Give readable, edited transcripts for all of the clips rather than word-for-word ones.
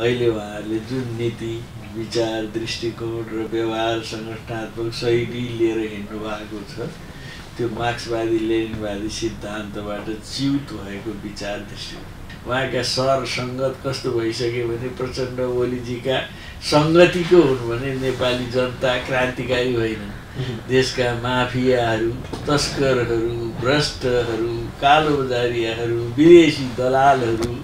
अहिले उहाँहरूले जुन नीति विचार दृष्टिकोण र व्यवहार संगठनात्मक शैली लिएर हिँड्नु भएको छ त्यो मार्क्सवादी लेनिनवादी सिद्धान्तबाट च्युत भएको विचार दृष्टिकोण। उहाँका सर सङ्गत कस्तो भइसक्यो भने प्रचण्ड ओलीजीका सङ्गतिको हुन् भने नेपाली जनता क्रान्तिकारी होइन, देशका माफियाहरू, तस्करहरू, भ्रष्टहरू, कालोबजारियाहरू, विदेशी दलालहरू,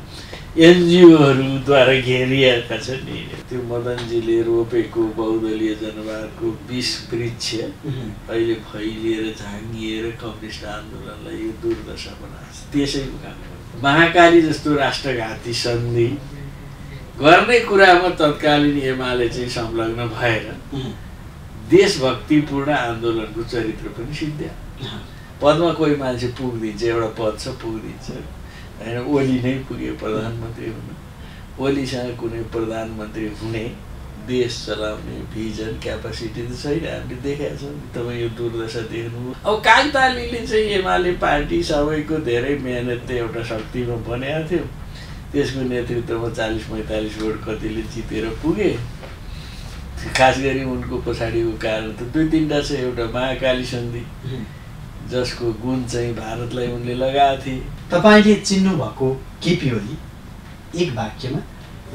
एनजिओहरूद्वारा घेरिएका छन् नि। त्यो मदनजीले रोपेको बहुदलीय जनवादको विष वृक्ष अहिले फैलिएर झाँगिएर कम्युनिस्ट आन्दोलनलाई यो दुर्दशा बनाएको छ। त्यसैको काम महाकाली जस्तो राष्ट्रघाती सन्धि गर्ने कुरामा तत्कालीन एमाले चाहिँ संलग्न भएर देशभक्तिपूर्ण आन्दोलनको चरित्र पनि सिद्ध्या। पदमा कोही मान्छे पुगिदिन्छ, एउटा पद छ पुगिदिन्छ होइन। ओली नै पुग्यो प्रधानमन्त्री हुन, ओलीसँग कुनै प्रधानमन्त्री हुने देश चलाउने भिजन क्यापासिटी त छैन, हामीले देखेका छौँ। तपाईँ यो दुर्दशा देख्नु। अब कागतालीले चाहिँ एमाले पार्टी सबैको धेरै मेहनतले एउटा शक्तिमा बनाएको थियो, त्यसको नेतृत्वमा 40-45 भोट कतिले जितेर पुगे। खास गरी उनको पछाडिको कारण त 2-3टा छ। एउटा महाकाली सन्धि जसको गुण चाहिँ भारतलाई उनले लगाएको थिए। तपाईँले चिन्नुभएको केपी ओली एक वाक्यमा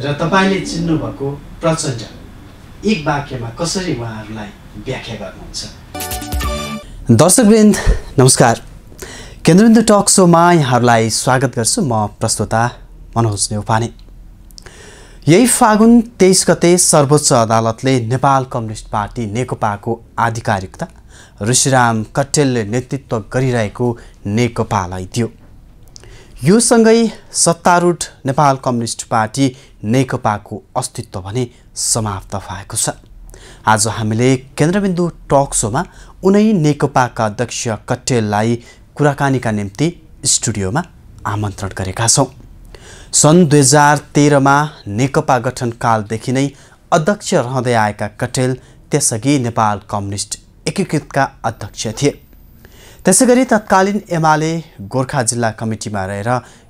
र तपाईँले चिन्नुभएको प्रचण्ड एक वाक्यमा कसरी उहाँहरूलाई व्याख्या गर्नुहुन्छ? दर्शकवृन्द नमस्कार, केन्द्रबिन्दु टक सोमा यहाँहरूलाई स्वागत गर्छु। म प्रस्तोता मनोज नेउपाने। यही फागुन 23 गते सर्वोच्च अदालतले नेपाल कम्युनिस्ट पार्टी नेकपाको आधिकारिकता ऋषिराम कट्टेलले नेतृत्व गरिरहेको नेकपालाई दियो। यो सँगै सत्तारूढ नेपाल कम्युनिस्ट पार्टी नेकपाको अस्तित्व भने समाप्त भएको छ। आज हामीले केन्द्रबिन्दु टक सोमा उनै नेकपाका अध्यक्ष कट्टेललाई कुराकानीका निम्ति स्टुडियोमा आमन्त्रण गरेका छौँ। सन् 2013 मा नेकपा गठनकालदेखि नै अध्यक्ष रहँदै आएका कट्टेल त्यसअघि नेपाल कम्युनिस्ट एकीकृतका अध्यक्ष थिए। त्यसैगरी तत्कालीन एमाले गोर्खा जिल्ला कमिटीमा रहेर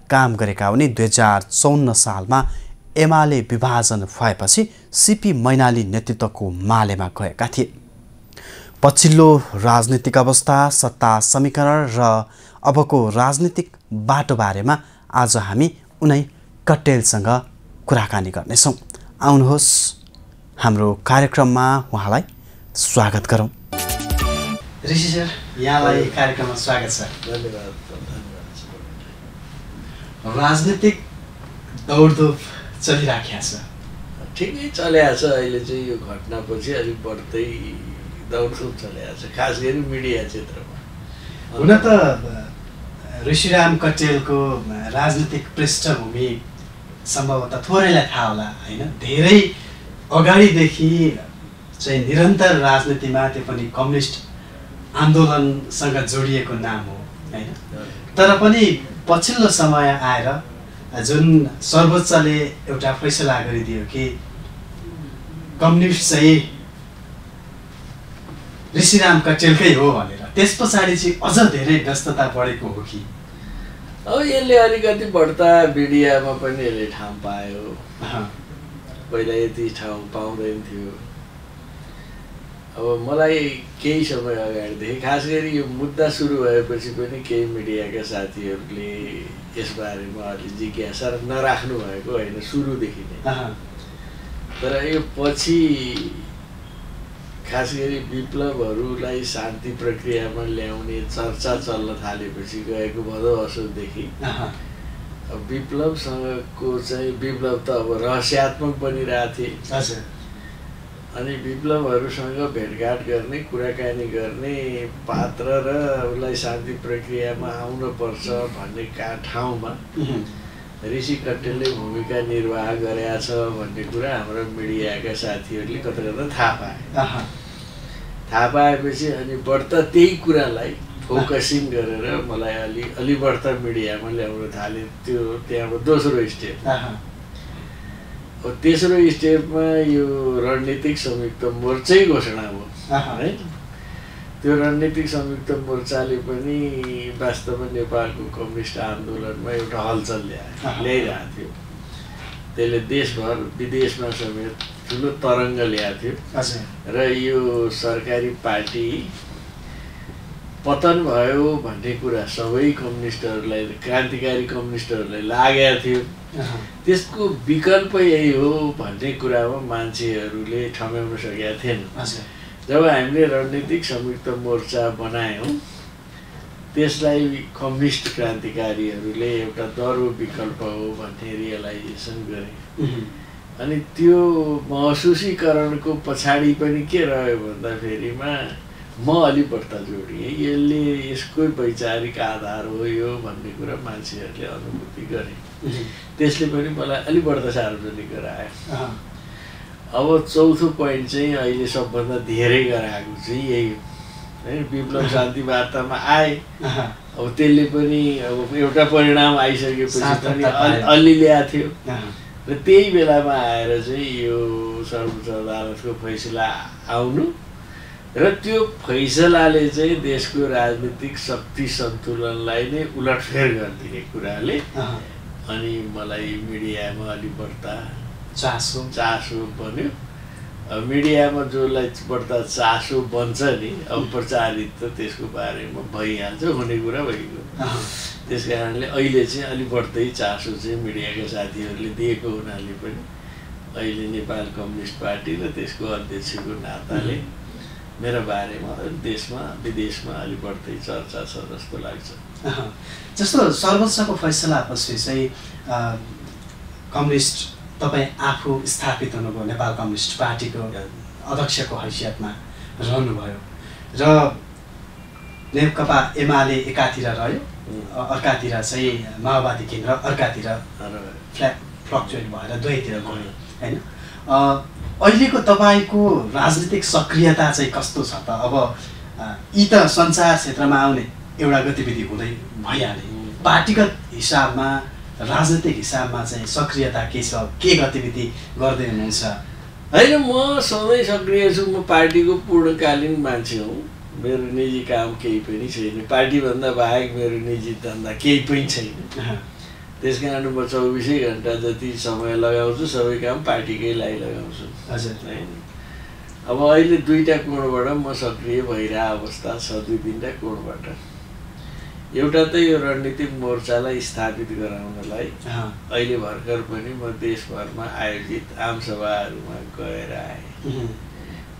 काम गरेका उनी 2054 सालमा एमाले विभाजन भएपछि सीपी मैनाली नेतृत्वको मालेमा गएका थिए। पछिल्लो राजनीतिक अवस्था, सत्ता समीकरण र अबको राजनीतिक बाटोबारेमा आज हामी उनै कट्टेलसँग कुराकानी गर्नेछौँ। आउनुहोस् हाम्रो कार्यक्रममा उहाँलाई स्वागत गरौँ। ऋषि सर, यहाँलाई कार्यक्रममा स्वागत छ। धन्यवाद। राजनीतिक दौडधुप चलिराखेको छ। ठिकै चलेको छ। अहिले चाहिँ यो घटनापछि अलिक बढ्दै दौडधुप चलेको छ, खास गरी मिडिया क्षेत्रमा। हुन त ऋषिराम कट्टेलको राजनीतिक पृष्ठभूमि सम्भवतः थोरैलाई थाहा होला होइन। धेरै अगाडिदेखि चाहिँ निरन्तर राजनीतिमा, त्यो पनि कम्युनिस्ट आन्दोलनसँग जोडिएको नाम हो होइन। तर पनि पछिल्लो समय आएर जुन सर्वोच्चले एउटा फैसला गरिदियो कि कम्युनिस्ट चाहिँ ऋषिराम कट्टेलकै हो भनेर, त्यस पछाडि चाहिँ अझ धेरै व्यस्तता बढेको हो कि? अब यसले अलिकति बढ्ता मिडियामा पनि यसले ठाउँ पायो। पहिला यति ठाउँ पाउँदैन थियो। अब मलाई केही समय अगाडिदेखि, खास गरी यो मुद्दा सुरु भएपछि पनि केही मिडियाका साथीहरूले यसबारेमा अलि जिज्ञासा नराख्नु भएको होइन सुरुदेखि नै। तर यो पछि खास गरी विप्लवहरूलाई शान्ति प्रक्रियामा ल्याउने चर्चा चल्न थालेपछि गएको भदौ असोजदेखि विप्लवसँगको चाहिँ विप्लव त अब रहस्यात्मक बनिरहेको थिए। अनि विप्लवहरूसँग भेटघाट गर्ने, कुराकानी गर्ने पात्र र उसलाई शान्ति प्रक्रियामा आउनुपर्छ भन्ने ठाउँमा ऋषि कट्टेलले भूमिका निर्वाह गरेका छ भन्ने कुरा हाम्रो मिडियाका साथीहरूले कता कता थाहा पाए। थाहा पाएपछि अनि बढ्ता त्यही कुरालाई फोकसिङ गरेर मलाई अलि बढ्ता मिडियामा ल्याउन थाले। त्यो त्यहाँबाट दोस्रो स्टेप। तेस्रो स्टेपमा यो रणनीतिक संयुक्त मोर्चै घोषणा भयो है। त्यो रणनीतिक संयुक्त मोर्चाले पनि वास्तवमा नेपालको कम्युनिस्ट आन्दोलनमा एउटा हलचल ल्याइरहेको थियो। त्यसले देशभर विदेशमा समेत ठुलो तरङ्ग ल्याएको थियो र यो सरकारी पार्टी पतन भयो भन्ने कुरा सबै कम्युनिस्टहरूलाई क्रान्तिकारी कम्युनिस्टहरूलाई लागेको थियो। त्यसको विकल्प यही हो भन्ने कुरामा मान्छेहरूले ठम्याउन सकेका थिएन। जब हामीले रणनीतिक संयुक्त मोर्चा बनायौँ त्यसलाई कम्युनिस्ट क्रान्तिकारीहरूले एउटा दह्रो विकल्प हो भन्ने रियलाइजेसन गरे। अनि त्यो महसुसीकरणको पछाडि पनि के रह्यो भन्दाखेरिमा म अलि बढ्ता जोडिएँ, यसले यसकै वैचारिक आधार हो यो भन्ने कुरा मान्छेहरूले अनुभूति गरे। त्यसले पनि मलाई अलि बढ्ता सार्वजनिक गरायो। अब चौथो पोइन्ट चाहिँ अहिले सबभन्दा धेरै गराएको चाहिँ यही हो है, विप्लव शान्ति वार्तामा आए। अब त्यसले पनि अब एउटा परिणाम आइसकेपछि पनि अलि ल्याएको थियो र त्यही बेलामा आएर चाहिँ यो सर्वोच्च अदालतको फैसला आउनु र त्यो फैसलाले चाहिँ देशको राजनीतिक शक्ति सन्तुलनलाई नै उलटफेर गरिदिने कुराले अनि मलाई मिडियामा अलि बढ्ता चासो बन्यो। मिडियामा जसलाई बढ्ता चासो बन्छ नि अब प्रचारित त त्यसको बारेमा भइहाल्छ, हुने कुरा भइगयो। त्यस कारणले अहिले चाहिँ अलि बढ्दै चासो चाहिँ मिडियाका साथीहरूले दिएको हुनाले पनि अहिले नेपाल कम्युनिस्ट पार्टी र त्यसको अध्यक्षको नाताले मेरो बारेमा देशमा विदेशमा अलि बढ्दै चर्चा छ जस्तो लाग्छ। जस्तो सर्वोच्चको फैसलापछि चाहिँ कम्युनिस्ट तपाईँ आफू स्थापित हुनुभयो, नेपाल कम्युनिस्ट पार्टीको अध्यक्षको हैसियतमा रहनुभयो र नेकपा एमाले एकातिर रह्यो, अर्कातिर चाहिँ माओवादी केन्द्र अर्कातिर फ्लक्चुएट भएर दुवैतिर गयो होइन। अहिलेको तपाईँको राजनीतिक सक्रियता चाहिँ कस्तो छ त? अब यी त सञ्चार क्षेत्रमा आउने एउटा गतिविधि हुँदै भइहाले, पार्टीगत हिसाबमा राजनीतिक हिसाबमा चाहिँ सक्रियता के छ, के गतिविधि गर्दै हुनुहुन्छ? होइन, म सधैँ सक्रिय छु। म पार्टीको पूर्णकालीन मान्छे हुँ। मेरो निजी काम केही पनि छैन, पार्टीभन्दा बाहेक मेरो निजी धन्दा केही पनि छैन। त्यस कारण म 24 घन्टा जति समय लगाउँछु सबै काम पार्टीकै लागि लगाउँछु। होइन, अब अहिले दुईटा कोणबाट म सक्रिय भइरहेको अवस्था छ, दुई-तीनटा कोणबाट। एउटा त यो रणनीतिक मोर्चालाई स्थापित गराउनलाई अहिले भर्खर पनि म देशभरमा आयोजित आमसभाहरूमा गएर आएँ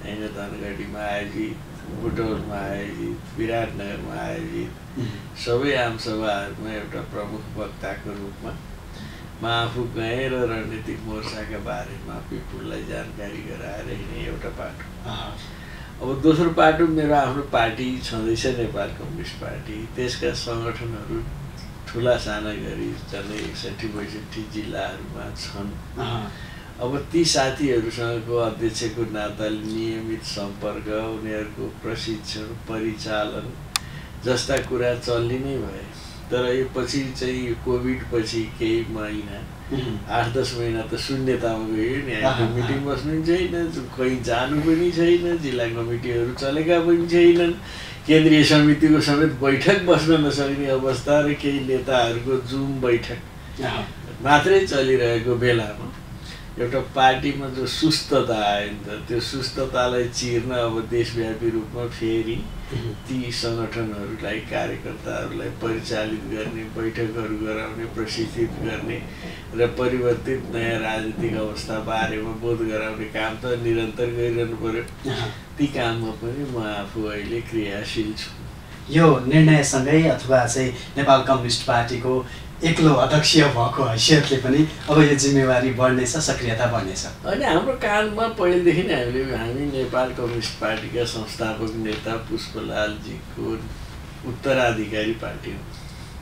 होइन। धनगढीमा आयोजित, बुटवलमा आयोजित, विराटनगरमा आयोजित सबै आमसभाहरूमा एउटा प्रमुख वक्ताको रूपमा म आफू गएँ र रणनीतिक मोर्चाका बारेमा पिपुललाई जानकारी गराएर हिँडेँ एउटा पाटो। अब दोस्रो पाटो मेरो आफ्नो पार्टी छँदैछ नेपाल कम्युनिस्ट पार्टी। त्यसका सङ्गठनहरू ठुला साना गरी झन्डै 61-62 जिल्लाहरूमा छन्। अब ती साथीहरूसँगको अध्यक्षको नाताले नियमित सम्पर्क, उनीहरूको प्रशिक्षण, परिचालन जस्ता कुरा चल्ने नै भए। तर यो पछि चाहिँ यो कोभिड पछि केही महिना 8-10 महिना त शून्यतामा गयो नि। हामीले मिटिङ बस्नु पनि छैन, कहीँ जानु पनि छैन, जिल्ला कमिटीहरू चलेका पनि छैनन्, केन्द्रीय समितिको समेत बैठक बस्न नसक्ने अवस्था र केही नेताहरूको जुम बैठक मात्रै चलिरहेको बेलामा एउटा पार्टीमा जो सुस्तता आयो नि त, त्यो सुस्ततालाई चिर्न अब देशव्यापी रूपमा फेरि ती सङ्गठनहरूलाई, कार्यकर्ताहरूलाई परिचालित गर्ने, बैठकहरू गराउने, प्रशिक्षित गर्ने र परिवर्तित नयाँ राजनीतिक अवस्था बारेमा बोध गराउने काम त निरन्तर गरिरहनु पर्यो। ती काममा पनि म आफू अहिले क्रियाशील छु। यो निर्णयसँगै अथवा चाहिँ नेपाल कम्युनिस्ट पार्टीको एक्लो अध्यक्ष भएको हैसियतले पनि अब यो जिम्मेवारी बढ्नेछ, सक्रियता बढ्नेछ? अनि हाम्रो काममा पहिलेदेखि नै हामी नेपाल कम्युनिस्ट पार्टीका संस्थापक नेता पुष्पलालजीको उत्तराधिकारी पार्टी हो।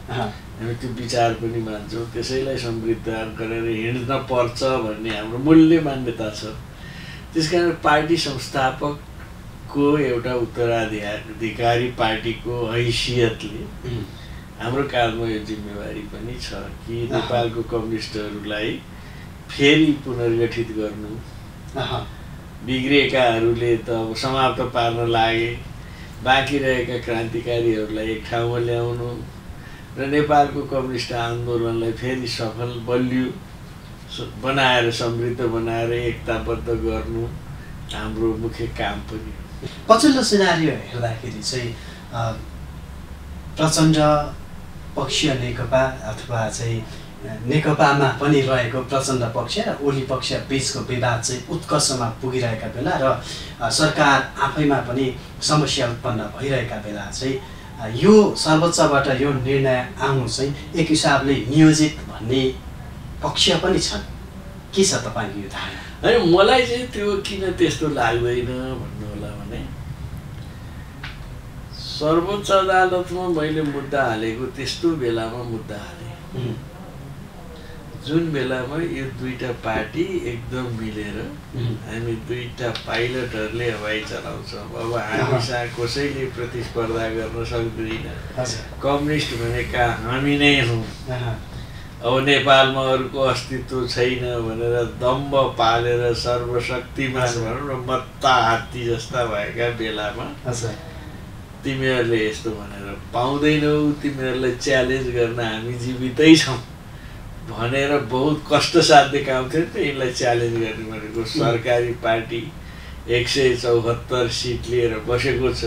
हामी त्यो विचार पनि मान्छौँ, त्यसैलाई समृद्ध गरेर हिँड्न पर्छ भन्ने हाम्रो मूल्य मान्यता छ। त्यस कारण पार्टी संस्थापकको एउटा उत्तराधिकारी पार्टीको हैसियतले हाम्रो कालमा यो जिम्मेवारी पनि छ कि नेपालको कम्युनिस्टहरूलाई फेरि पुनर्गठित गर्नु, बिग्रेकाहरूले त अब समाप्त पार्न लागे, बाँकी रहेका क्रान्तिकारीहरूलाई एक ठाउँमा ल्याउनु र नेपालको कम्युनिस्ट आन्दोलनलाई फेरि सफल बलियो बनाएर समृद्ध बनाएर एकताबद्ध गर्नु हाम्रो मुख्य काम पनि हो। पछिल्लो सिनारियो हेर्दाखेरि चाहिँ प्रचण्ड पक्षीय नेकपा अथवा चाहिँ नेकपामा पनि रहेको प्रचण्ड पक्ष र ओली पक्ष बिचको विवाद चाहिँ उत्कर्षमा पुगिरहेका बेला र सरकार आफैमा पनि समस्या उत्पन्न भइरहेका बेला चाहिँ यो सर्वोच्चबाट यो निर्णय आउनु चाहिँ एक हिसाबले नियोजित भन्ने पक्ष पनि छन्। के छ तपाईँको यो धारणा? होइन, मलाई चाहिँ त्यो किन त्यस्तो लाग्दैन भन्नु होला भने सर्वोच्च अदालतमा मैले मुद्दा हालेको त्यस्तो बेलामा मुद्दा हालेँ जुन बेलामा यो दुईटा पार्टी एकदम मिलेर हामी दुईटा पाइलटहरूले हवाई चलाउँछौँ। अब हामीसँग कसैले प्रतिस्पर्धा गर्न सक्दैन। कम्युनिस्ट भनेका हामी नै हौँ। अब नेपालमा अरूको अस्तित्व छैन भनेर दम्ब पालेर सर्वशक्तिमान भनौँ न मत्ता हात्ती जस्ता भएका बेलामा तिमीहरूले यस्तो भनेर पाउँदैनौ, तिमीहरूलाई च्यालेन्ज गर्न हामी जीवितै छौँ भनेर बहुत कष्टसाध्य काम थियो नि त। यसलाई च्यालेन्ज गर्ने भनेको सरकारी पार्टी 174 सिट लिएर बसेको छ,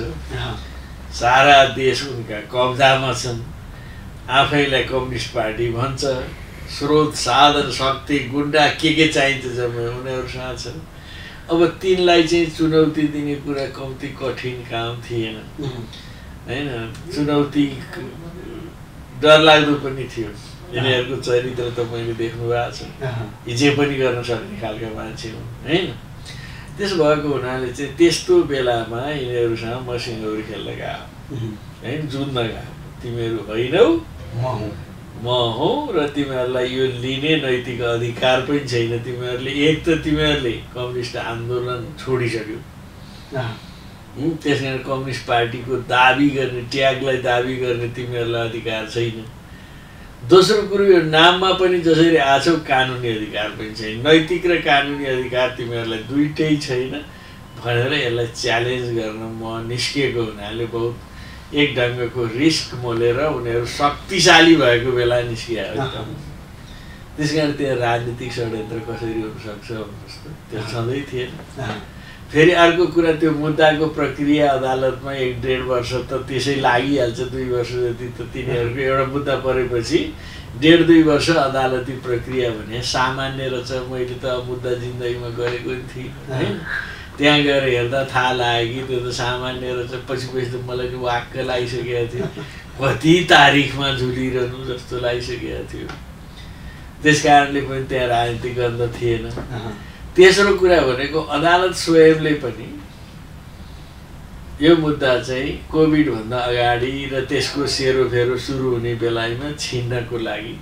सारा देश उनका कब्जामा छन्, आफैलाई कम्युनिस्ट पार्टी भन्छ, स्रोत साधन शक्ति गुन्डा के चाहिन्छ जम्मै उनीहरूसँग छ। अब तिनलाई चाहिँ चुनौती दिने कुरा कम्ती कठिन काम थिएन होइन। चुनौती डरलाग्दो पनि थियो। यिनीहरूको चरित्र त मैले देख्नु भएको छ, जे पनि गर्न सक्ने खालका मान्छे हुन् होइन। त्यसो भएको हुनाले चाहिँ त्यस्तो बेलामा यिनीहरूसँग म सिङ्गौरी खेल्न गएको होइन, जुन्न गएको। तिमीहरू होइनौ म हौ र तिमीहरूलाई यो लिने नैतिक अधिकार पनि छैन। तिमीहरूले एक त तिमीहरूले कम्युनिस्ट आन्दोलन छोडिसक्यौ, त्यस कारण कम्युनिस्ट पार्टीको दाबी गर्ने ट्यागलाई दाबी गर्ने तिमीहरूलाई अधिकार छैन। दोस्रो कुरो यो नाममा पनि जसरी आछौ कानुनी अधिकार पनि छैन। नैतिक र कानुनी अधिकार तिमीहरूलाई दुइटै छैन भनेर यसलाई च्यालेन्ज गर्न म निस्किएको हुनाले बहुत एक ढङ्गको रिस्क मोलेर उनीहरू शक्तिशाली भएको बेला निस्किया एकदम। त्यस कारण त्यहाँ राजनीतिक षड्यन्त्र कसरी हुनसक्छ भन्नुहोस् त, त्यो छँदै थिएन। फेरि अर्को कुरा त्यो मुद्दाको प्रक्रिया अदालतमा 1-1.5 वर्ष त त्यसै लागिहाल्छ, 2 वर्ष जति त तिनीहरूको एउटा मुद्दा परेपछि 1.5-2 वर्ष अदालती प्रक्रिया भने सामान्य रहेछ। मैले त मुद्दा जिन्दगीमा गरेको थिएँ होइन, त्यहाँ गएर हेर्दा थाहा लाग्यो कि त्यो त सामान्य रहेछ। पछि त मलाई नि वाक्क लागिसकेको थियो, कति तारिखमा झुलिरहनु जस्तो लागिसकेको थियो। त्यस कारणले पनि त्यहाँ राजनीति गन्ध थिएन। तेस्रो कुरा भनेको अदालत स्वयंले पनि यो मुद्दा चाहिँ कोभिडभन्दा अगाडि र त्यसको सेरोफेरो सुरु हुने बेलामा छिन्नको लागि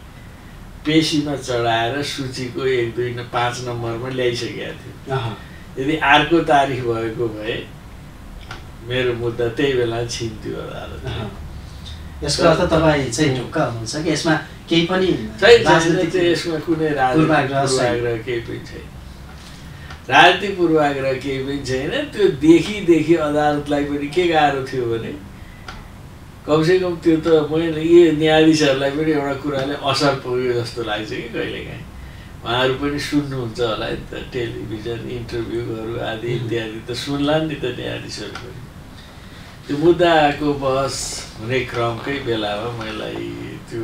पेशीमा चढाएर सूचीको 1-2-5 नम्बरमा ल्याइसकेका थियो। यदि अर्को तारिख भएको भए मेरो मुद्दा त्यही बेला छिन्थ्यो अदालत। यसको अर्थ तपाईँ चाहिँ ढुक्क हुनुहुन्छ कि यसमा केही पनि यसमा कुनै राजनीतिक केही पनि छैन, राजनीतिक पूर्वाग्रह केही पनि छैन। त्यो देखि अदालतलाई पनि के गाह्रो थियो भने कमसेकम त्यो त मैले यो न्यायाधीशहरूलाई पनि एउटा कुराले असर पुग्यो जस्तो लाग्छ कि कहिलेकाहीँ। उहाँहरू पनि सुन्नुहुन्छ होला नि त, टेलिभिजन इन्टरभ्यूहरू आदि इत्यादि त सुन्ला नि त न्यायाधीशहरू पनि। त्यो मुद्दाको बहस हुने क्रमकै बेलामा मलाई त्यो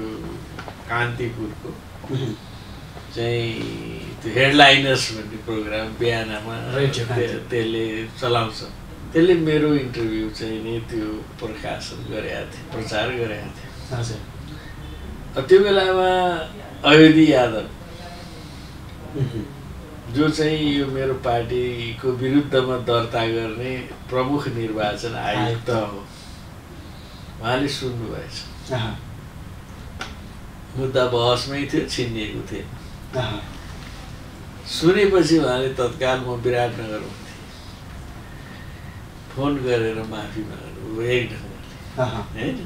कान्तिपुरको चाहिँ त्यो हेडलाइनर्स भन्ने प्रोग्राम बिहानमा त्यसले चलाउँछ, त्यसले मेरो इन्टरभ्यू चाहिँ नि त्यो प्रकाशन गरेका थिएँ, प्रचार गरेका थिएँ। त्यो बेलामा अयोधी यादव जो चाहिँ यो मेरो पार्टीको विरुद्धमा दर्ता गर्ने प्रमुख निर्वाचन आयुक्त हो, उहाँले सुन्नुभएछ। मुद्दा बहसमै थियो, छिनिएको थिएन। सुनेपछि उहाँले तत्काल म विराटनगरमा थिएँ, फोन गरेर माफी माग्नु एक ढङ्गले होइन।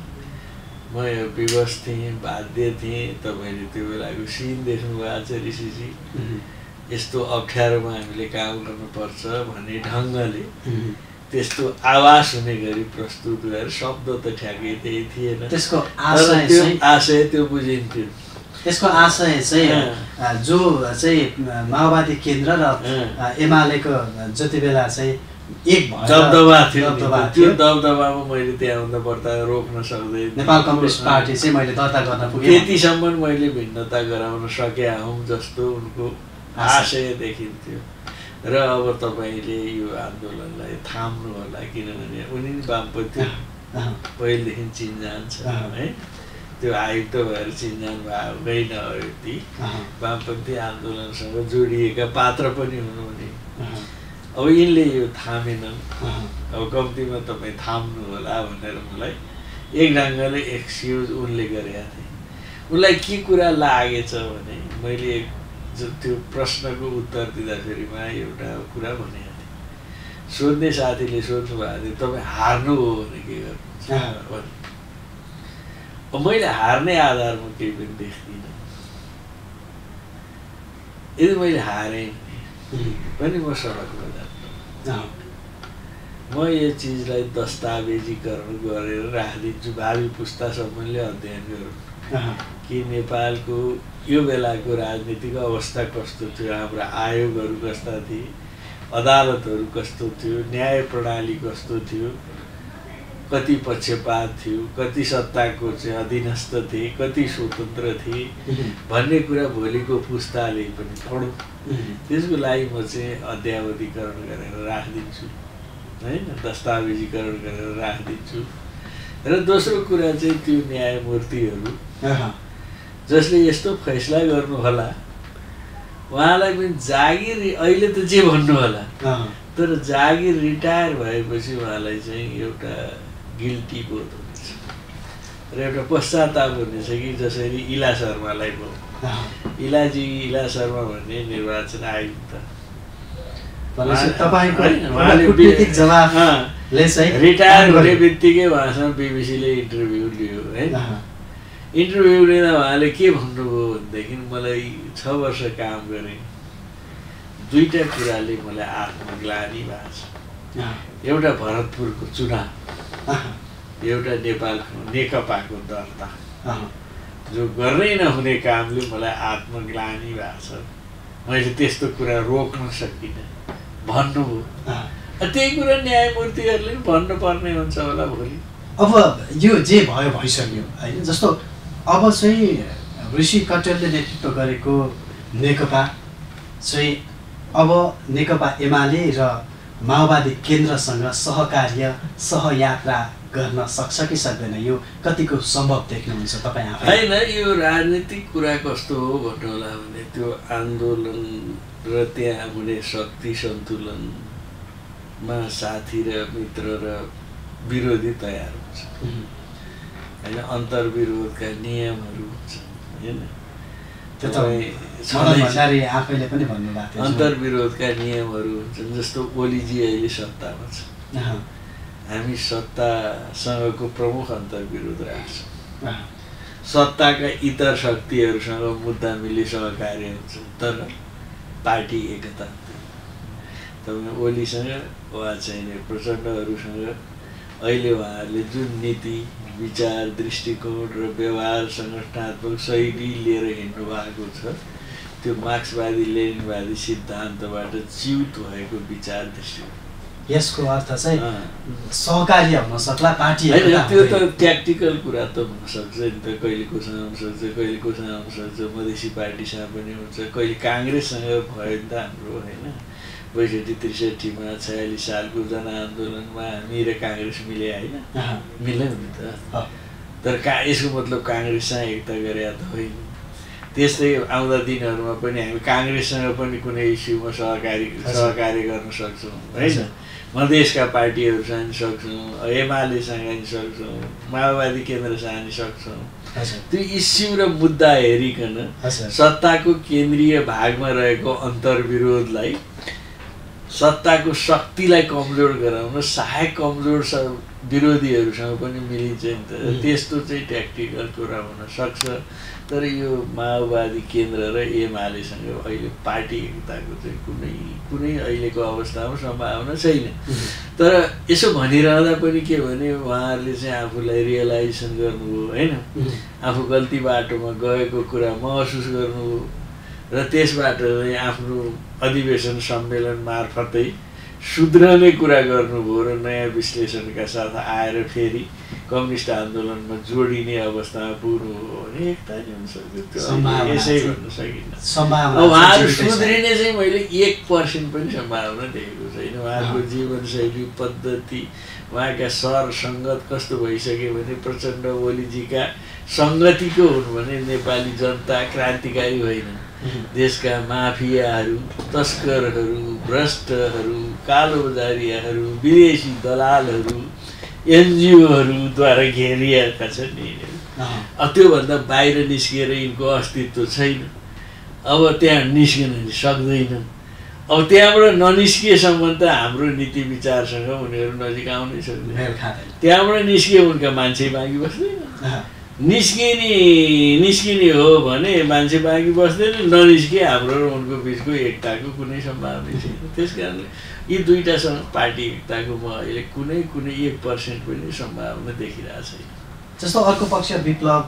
म विवश थिएँ, बाध्य थिएँ। तपाईँले त्यो बेलाको सिन देख्नु भएको छ ऋषिजी, यस्तो अप्ठ्यारोमा हामीले काम गर्नुपर्छ भन्ने ढङ्गले त्यस्तो आवाज हुने गरी प्रस्तुत गरेर शब्द त ठ्याक्कै त्यही थिएन। त्यसको आशय त्यो बुझिन्थ्यो। त्यसको आशय चाहिँ जो चाहिँ माओवादी केन्द्र र एमालेको जति बेला चाहिँ एक दबदबा थियो त्यो दबदबामा मैले त्यहाँभन्दा बढ्ता रोक्न सक्दै नेपाल कम्युनिस्ट पार्टी चाहिँ मैले दर्ता गर्न पुगेँ त्यतिसम्म मैले भिन्नता गराउन सकेका हौँ जस्तो उनको आशय देखिन्थ्यो। र अब तपाईँले यो आन्दोलनलाई थाम्नु होला किनभने उनी वामपन्थी पहिलेदेखि चिन्जान छ है, त्यो आयुक्त भएर चिन्जान भएकै नभए वामपन्थी आन्दोलनसँग जोडिएका पात्र पनि हुनुहुने। अब यिनले यो थामेनन्, अब कम्तीमा तपाईँ थाम्नु होला भनेर मलाई एक ढङ्गले एक्सक्युज उनले गरेका थिए। उनलाई के कुरा लागेछ भने मैले त्यो प्रश्नको उत्तर दिँदाखेरिमा एउटा कुरा भनेको थिएँ। सोध्ने साथीले सोध्नु भएको थियो तपाईँ हार्नु हो भने के गर्नु, मैले हार्ने आधारमा केही पनि देख्दिनँ। यदि मैले हारेँ पनि म सडकमा जान्छु, म यो चिजलाई दस्तावेजीकरण गरेर राखिदिन्छु भावी पुस्तासम्मले अध्ययन गरौँ कि नेपालको यो बेलाको राजनीतिक अवस्था कस्तो थियो, हाम्रा आयोगहरू कस्ता थिए, अदालतहरू कस्तो थियो, न्याय प्रणाली कस्तो थियो, कति पक्षपात थियो, कति सत्ताको चाहिँ अधीनस्थ थिए, कति स्वतन्त्र थिए भन्ने कुरा भोलिको पुस्ताले पनि पढौँ। त्यसको लागि म चाहिँ अध्यावधिकरण गरेर राखिदिन्छु होइन, दस्तावेजीकरण गरेर राखिदिन्छु। र दोस्रो कुरा चाहिँ त्यो न्यायमूर्तिहरू जसले यस्तो फैसला गर्नु होला उहाँलाई पनि जागिर अहिले त जे भन्नु होला तर जागिर रिटायर भएपछि उहाँलाई चाहिँ एउटा गिल्टी बोध हुनेछ र एउटा पश्चाताप हुनेछ कि जसरी इला शर्मालाई भयो। इला शर्मा भन्ने निर्वाचन आयुक्त रिटायर हुने बित्तिकै उहाँसँग बिबिसीले इन्टरभ्यू लियो है। इन्टरभ्यू लिँदा उहाँले के भन्नुभयो भनेदेखि मलाई 6 वर्ष काम गरेँ, दुईटा कुराले मलाई आत्मग्लानी भएको छ। एउटा भरतपुरको चुनाव, एउटा नेपालको नेकपाको दर्ता जो गर्नै नहुने कामले मलाई आत्मग्लानी भएको छ, मैले त्यस्तो कुरा रोक्न सकिनँ भन्नुभयो। त्यही कुरा न्यायमूर्तिहरूले भन्नुपर्ने हुन्छ होला भोलि। अब यो जे भयो भइसक्यो होइन, जस्तो अब चाहिँ ऋषि कटेलले नेतृत्व गरेको नेकपा चाहिँ अब नेकपा एमाले र माओवादी केन्द्रसँग सहकार्य सहयात्रा गर्न सक्छ कि सक्दैन, यो कतिको सम्भव देख्नुहुन्छ तपाईँ आफै? होइन, यो राजनीतिक कुरा कस्तो हो भन्नु होला भने त्यो आन्दोलन र त्यहाँ हुने शक्ति सन्तुलनमा साथी र मित्र र विरोधी तयार हुन्छ होइन, अन्तर्विरोधका नियमहरू हुन्छन् होइन, आफैले पनि भन्नुभएको थियो अन्तर्विरोधका नियमहरू हुन्छन्। जस्तो ओलीजी अहिले सत्तामा छ, हामी सत्तासँगको प्रमुख अन्तर्विरोध राख्छौँ, सत्ताका इतर शक्तिहरूसँग मुद्दा मिली सहकार्य हुन्छ तर पार्टी एकता। तपाईँ ओलीसँग वा चाहिँ प्रचण्डहरूसँग अहिले उहाँहरूले जुन नीति विचार दृष्टिकोण र व्यवहार संगठनात्मक शैली लिएर हिँड्नु भएको छ त्यो मार्क्सवादी लेनिनवादी सिद्धान्तबाट च्युत भएको विचार दृष्टिकोण। यसको अर्थ चाहिँ सहकार्य हुन सक्ला पार्टी होइन, त्यो त ट्याक्टिकल कुरा त हुनसक्छ नि त, कहिले कोसँग हुनसक्छ, कहिले कोसँग हुनसक्छ, मधेसी पार्टीसँग पनि हुन्छ, कहिले काङ्ग्रेससँग भयो नि त हाम्रो होइन। 62-63मा 46 सालको जनआन्दोलनमा हामी र काङ्ग्रेस मिले होइन, मिल्यो नि त, तर यसको मतलब काङ्ग्रेससँग एकता गरे त होइन। त्यस्तै आउँदा दिनहरूमा पनि हामी काङ्ग्रेससँग पनि कुनै इस्युमा सहकार्य गर्न सक्छौँ होइन, मधेसका पार्टीहरूसँग नि सक्छौँ, एमालेसँग नि सक्छौँ, माओवादी केन्द्रसँग नि सक्छौँ। त्यो इस्यु र मुद्दा हेरिकन सत्ताको केन्द्रीय भागमा रहेको अन्तर्विरोधलाई सत्ताको शक्तिलाई कमजोर गराउन सहायक कमजोर विरोधीहरूसँग पनि मिलिन्छ नि त। त्यस्तो चाहिँ ट्याक्टिकल कुरा हुन सक्छ। तर यो माओवादी केन्द्र र एमालेसँग अहिले पार्टी एकताको चाहिँ कुनै अहिलेको अवस्थामा सम्भावना छैन। तर यसो भनिरहँदा पनि के भने उहाँहरूले चाहिँ आफूलाई रियलाइजेसन गर्नुभयो होइन, आफू गल्ती बाटोमा गएको कुरा महसुस गर्नुभयो र त्यसबाट चाहिँ आफ्नो अधिवेशन सम्मेलन मार्फतै सुध्रने कुरा गर्नुभयो र नयाँ विश्लेषणका साथ आएर फेरि कम्युनिस्ट आन्दोलनमा जोडिने अवस्थामा पुग्नुभयो भने एकता नि हुन सक्छ। यसै भन्न सकिन्न। उहाँहरू सुध्रिने चाहिँ मैले 1% पनि सम्भावना देखेको छैन। उहाँको जीवनशैली पद्धति, उहाँका सङ्गत कस्तो भइसक्यो भने प्रचण्ड ओलीजीका सङ्गतिको हुन् भने नेपाली जनता क्रान्तिकारी होइन, देशका माफियाहरू, तस्करहरू, भ्रष्टहरू, कालोबजारियाहरू, विदेशी दलालहरू, एनजिओहरूद्वारा घेरिएका छन् यिनीहरू। अब त्योभन्दा बाहिर निस्किएर यिनको अस्तित्व छैन। अब त्यहाँ निस्किन सक्दैनन्। अब त्यहाँबाट ननिस्किएसम्म त हाम्रो नीति विचारसँग उनीहरू नजिक आउनै सक्दैन। त्यहाँबाट निस्किए उनका मान्छे बाँकी बस्दैन। निस्किने हो भने मान्छे बाँकी बस्दैन, ननिस्किए हाम्रो र उनको बिचको एकताको कुनै सम्भावना छैन। त्यस कारणले यी दुईटासँग पार्टी एकताको म अहिले कुनै 1% पनि सम्भावना देखिरहेको छैन। जस्तो अर्को पक्ष विप्लव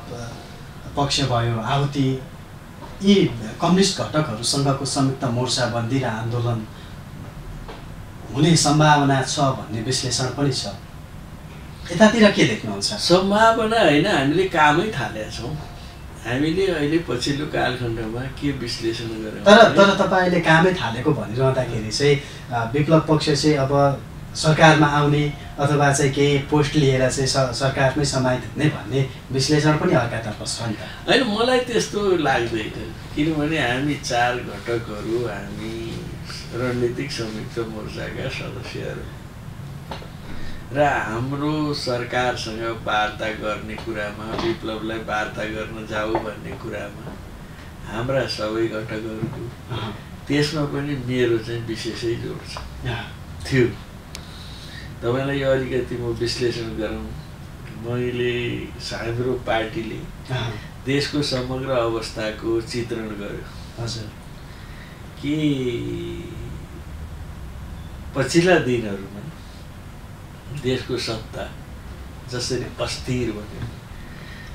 पक्ष भयो, आहुति, यी कम्युनिस्ट घटकहरूसँगको संयुक्त मोर्चाबन्दी र आन्दोलन हुने सम्भावना छ भन्ने विश्लेषण पनि छ। यतातिर के देख्नुहुन्छ? सम्भावना होइन, हामीले कामै थालेका छौँ। हामीले अहिले पछिल्लो कालखण्डमा के विश्लेषण गर्यौँ तर तपाईँले कामै थालेको भनिरहँदाखेरि चाहिँ विप्लव पक्ष चाहिँ अब सरकारमा आउने अथवा चाहिँ केही पोस्ट लिएर चाहिँ सरकारमै समाहित हुने भन्ने विश्लेषण पनि अर्कातर्फ छ नि त। होइन, मलाई त्यस्तो लाग्दैन। किनभने हामी 4 घटकहरू, हामी रणनीतिक संयुक्त मोर्चाका सदस्यहरू र हाम्रो सरकारसँग वार्ता गर्ने कुरामा, विप्लवलाई वार्ता गर्न जाऊ भन्ने कुरामा हाम्रा सबै घटकहरूको त्यसमा पनि मेरो चाहिँ विशेषै जोड थियो। तपाईँलाई यो अलिकति म विश्लेषण गरौँ। मैले हाम्रो पार्टीले देशको समग्र अवस्थाको चित्रण गर्यो। हजुर, कि पछिल्ला दिनहरूमा देशको सत्ता जसरी अस्थिर भयो,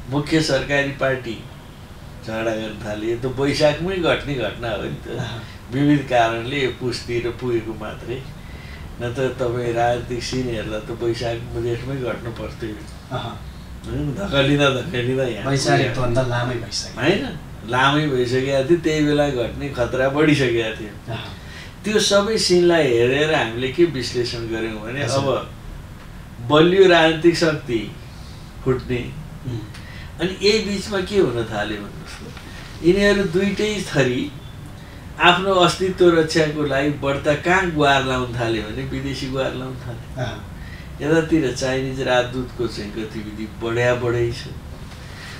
मुख्य सरकारी पार्टी झगडा गर्न थाले। त वैशाखमै घट्ने घटना हो नि त, विविध कारणले यो पुसतिर पुगेको मात्रै। न त तपाईँ राजनीतिक सिन हेर्दा त वैशाख जेठमै घट्नु पर्थ्यो। धकलिँदा यहाँ लामै भइसक्यो होइन, लामै भइसकेको थियो। त्यही बेला घट्ने खतरा बढिसकेको थियो। त्यो सबै सिनलाई हेरेर हामीले के विश्लेषण गऱ्यौँ भने अब बलियो राजनीतिक शक्ति फुट्ने, अनि यही बिचमा के हुन थाल्यो भन्नुहोस् त, यिनीहरू दुईटै थरी आफ्नो अस्तित्व रक्षाको लागि बढ्ता कहाँ गुहार लाउन थाल्यो भने विदेशी गुहार लाउन थाल्यो। यतातिर चाइनिज राजदूतको चाहिँ गतिविधि बढै छ,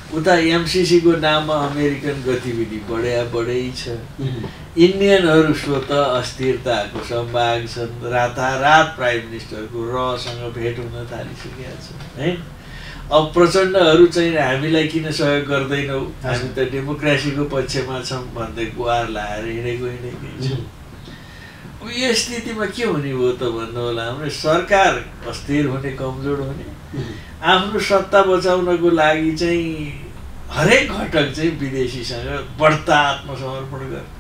उता एमसिसीको नाममा अमेरिकन गतिविधि बढै छ। इन्डियनहरू स्वत अस्थिरताको सम्भाग छन्। रातारात प्राइम मिनिस्टरको रसँग भेट हुन थालिसकेका छ है। अब प्रचण्डहरू चाहिँ हामीलाई किन सहयोग गर्दैनौ, हामी त डेमोक्रेसीको पक्षमा छौँ भन्दै गुहार लाएर हिँडेकै छ। अब यो स्थितिमा के हुने भयो त भन्नु होला, हाम्रो सरकार अस्थिर हुने, कमजोर हुने, आफ्नो सत्ता बचाउनको लागि चाहिँ हरेक घटक चाहिँ विदेशीसँग बढ्ता आत्मसमर्पण गर्ने।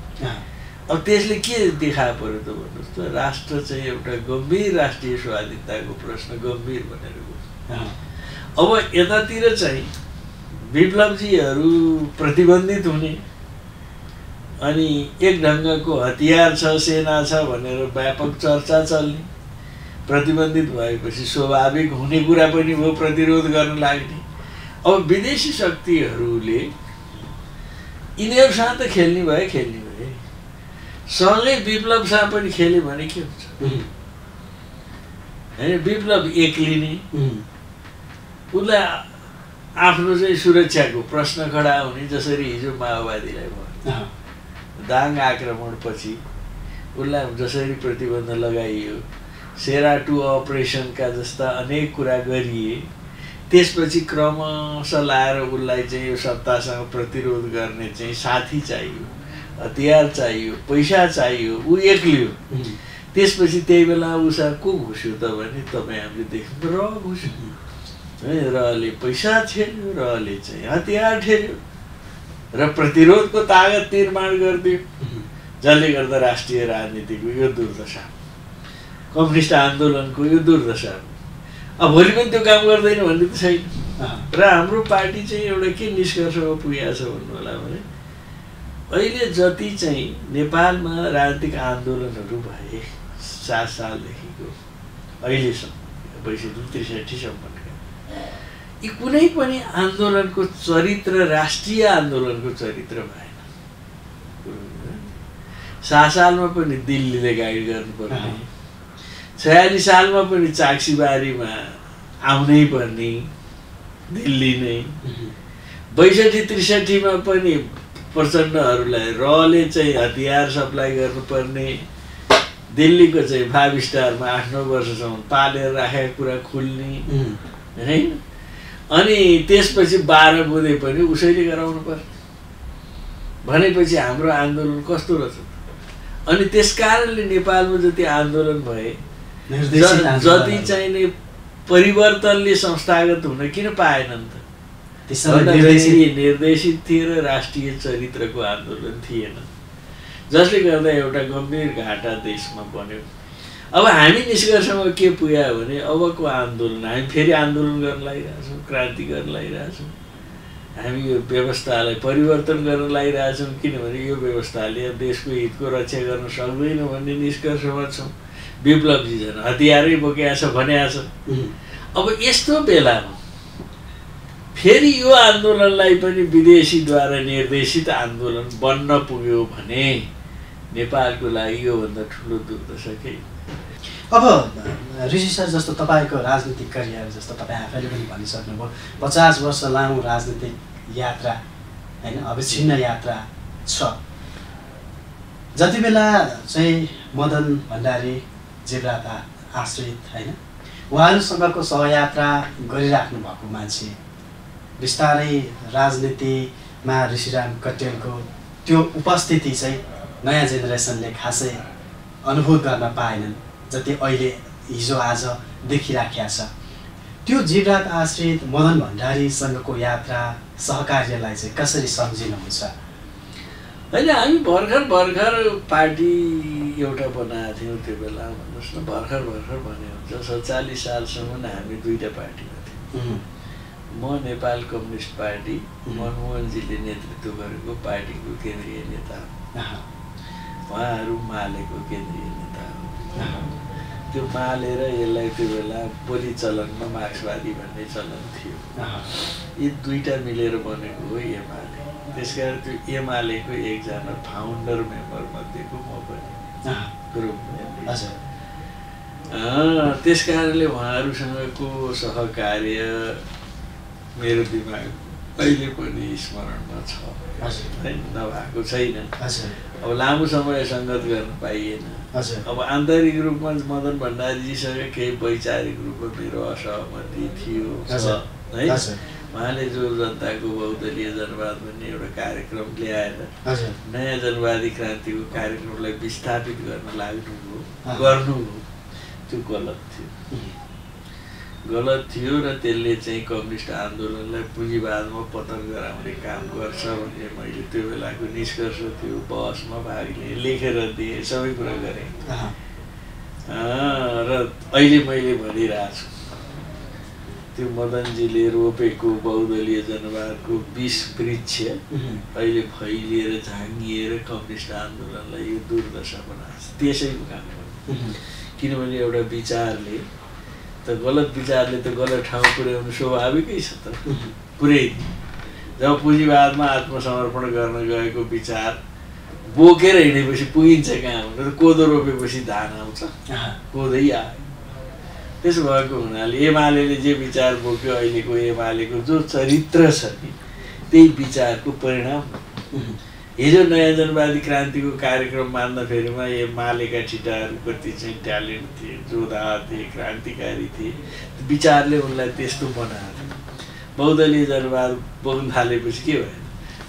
अब त्यसले के देखा पर्यो त भन्नुहोस् त, राष्ट्र चाहिँ एउटा गम्भीर राष्ट्रिय स्वाधीनताको प्रश्न गम्भीर बनेर गयो। अब यतातिर चाहिँ विप्लवजीहरू प्रतिबन्धित हुने, अनि एक ढङ्गको हतियार छ, सेना छ भनेर व्यापक चर्चा चल्ने, प्रतिबन्धित भएपछि स्वाभाविक हुने कुरा पनि हो प्रतिरोध गर्न लाग्ने। अब विदेशी शक्तिहरूले यिनीहरूसँग त खेल्ने भए सँगै विप्लवसँग पनि खेल्यो भने के हुन्छ होइन। विप्लव एक्लिने, उसलाई आफ्नो चाहिँ सुरक्षाको प्रश्न खडा हुने, जसरी हिजो माओवादीलाई भयो। दाङ आक्रमणपछि उसलाई जसरी प्रतिबन्ध लगाइयो, सेरा 2 अपरेसनका जस्ता अनेक कुरा गरिए। त्यसपछि क्रमशः लाएर उसलाई चाहिँ यो सत्तासँग प्रतिरोध गर्ने चाहिँ साथी चाहियो, हतियार चाहियो, पैसा चाहियो, ऊ एक्लियो। त्यसपछि त्यही बेला उसँग को घुस्यो त भने तपाईँ हामीले देख्नु र घुस्यो है। रहले पैसा ठेल्यो, रहले चाहिँ हतियार ठेल्यो र प्रतिरोधको तागत निर्माण गरिदियो, जसले गर्दा राष्ट्रिय राजनीतिको यो दुर्दशा, कम्युनिस्ट आन्दोलनको यो दुर्दशा। अब भोलि पनि त्यो काम गर्दैन भन्ने त छैन। र हाम्रो पार्टी चाहिँ एउटा के निष्कर्षमा पुगेको छ भन्नु होला भने अहिले जति चाहिँ नेपालमा राजनीतिक आन्दोलनहरू भए 7 सालदेखिको अहिलेसम्म 62-63सम्मका, यी कुनै पनि आन्दोलनको चरित्र राष्ट्रिय आन्दोलनको चरित्र भएन। 7 सालमा पनि दिल्लीले गाइड गर्नुपर्ने, 46 सालमा पनि चाक्सीबारीमा आउनै पर्ने दिल्ली नै, 62-63मा पनि प्रचण्डहरूलाई रहले चाहिँ हतियार सप्लाई गर्नुपर्ने, दिल्लीको चाहिँ 5 स्टारमा 8-9 वर्षसम्म पालेर राखेको कुरा खुल्ने होइन। अनि त्यसपछि 12 बुँदे पनि उसैले गराउनु पर्ने भनेपछि हाम्रो आन्दोलन कस्तो रहेछ। अनि त्यस कारणले नेपालमा जति आन्दोलन भए, जति चाहिने परिवर्तनले संस्थागत हुन किन पाएनन् त? निर्देशित थिए र राष्ट्रिय चरित्रको आन्दोलन थिएन, जसले गर्दा एउटा गम्भीर घाटा देशमा बन्यो। अब हामी निष्कर्षमा के पुग्यो भने अबको आन्दोलन हामी फेरि आन्दोलन गर्न लागिरहेछौँ, क्रान्ति गर्न लागिरहेछौँ, हामी यो व्यवस्थालाई परिवर्तन गर्न लागिरहेछौँ, किनभने यो व्यवस्थाले देशको हितको रक्षा गर्न सक्दैन भन्ने निष्कर्षमा छौँ। विप्लवजी झन् हतियारै बोकेको छ भनेको छ। अब यस्तो बेलामा फेरि यो आन्दोलनलाई पनि विदेशीद्वारा निर्देशित आन्दोलन बन्न पुग्यो भने नेपालको लागि योभन्दा ठुलो दुर्दशा केही। अब ऋषि सर, जस्तो तपाईँको राजनीतिक करियर जस्तो तपाईँ आफैले पनि भनिसक्नुभयो, 50 वर्ष लामो राजनीतिक यात्रा होइन, अविच्छिन्न यात्रा छ। जति बेला चाहिँ मदन भण्डारी, जीवराज आश्रित होइन, उहाँहरूसँगको सहयात्रा गरिराख्नु भएको मान्छे, बिस्तारै राजनीतिमा ऋषिराम कट्टेलको त्यो उपस्थिति चाहिँ नयाँ जेनेरेसनले खासै अनुभूत गर्न पाएनन्, जति अहिले हिजो आज देखिराखेका छ। त्यो जीवराज आश्रित मदन भण्डारीसँगको यात्रा सहकार्यलाई चाहिँ कसरी सम्झिनुहुन्छ? होइन, हामी भर्खर पार्टी एउटा बनाएको थियौँ त्यो बेला। भन्नुहोस् न, भर्खर भने हुन्छ 47 सालसम्म हामी 2टा पार्टीमा थियौँ। म नेपाल कम्युनिस्ट पार्टी, मनमोहनजीले नेतृत्व गरेको पार्टीको केन्द्रीय नेता हो, उहाँहरू मालेको केन्द्रीय नेता हो। त्यो माले र यसलाई त्यो बेला बोली चलनमा मार्क्सवादी भन्ने चलन थियो। यी 2टा मिलेर बनेको हो एमाले। त्यसकारण त्यो एमालेको एकजना फाउन्डर मेम्बर मध्येको म पनि ग्रुपमा। त्यस कारणले उहाँहरूसँगको सहकार्य मेरो दिमाग अहिले पनि स्मरणमा छ, नभएको छैन। अब लामो समय सङ्गत गर्न पाइएन। अब आन्तरिक रूपमा मदन भण्डारीजीसँग केही वैचारिक रूपमा मेरो असहमति थियो है। उहाँले जो जनताको बहुदलीय जनवाद भन्ने एउटा कार्यक्रम ल्याएर नयाँ जनवादी क्रान्तिको कार्यक्रमलाई विस्थापित गर्न गर्नुभयो, त्यो गलत थियो र त्यसले चाहिँ कम्युनिस्ट आन्दोलनलाई पुँजीवादमा पतन गराउने काम गर्छ भन्ने मैले त्यो बेलाको निष्कर्ष थियो। बहसमा भाग लिएँ, लेखेर दिएँ, सबै कुरा गरेँ। र अहिले मैले भनिरहेको छु, त्यो मदनजीले रोपेको बहुदलीय जनवादको 20 वृक्ष अहिले फैलिएर झाँगिएर कम्युनिस्ट आन्दोलनलाई यो दुर्दशा बनाएको छ। त्यसैको काम गर्नु, किनभने एउटा विचारले त गलत विचारले त गलत ठाउँ पुर्याउनु स्वाभाविकै छ त। पुरै जब पुँजीवादमा आत्मसमर्पण गर्न गएको विचार बोकेर हिँडेपछि पुगिन्छ कहाँ भन्दा त कोदो रोपेपछि धान आउँछ, कोदै आयो। त्यसो भएको हुनाले एमाले जे विचार बोक्यो, अहिलेको एमालेको जो चरित्र छ नि, त्यही विचारको परिणाम। हिजो नयाँ जनवादी क्रान्तिको कार्यक्रम मान्दाखेरिमा एमालेका ठिटाहरू कति चाहिँ ट्यालेन्ट थिए, जोधा थिए, क्रान्तिकारी थिए, विचारले उनलाई त्यस्तो बनायो। बहुदलीय जनवाद बोक्न थालेपछि के भयो?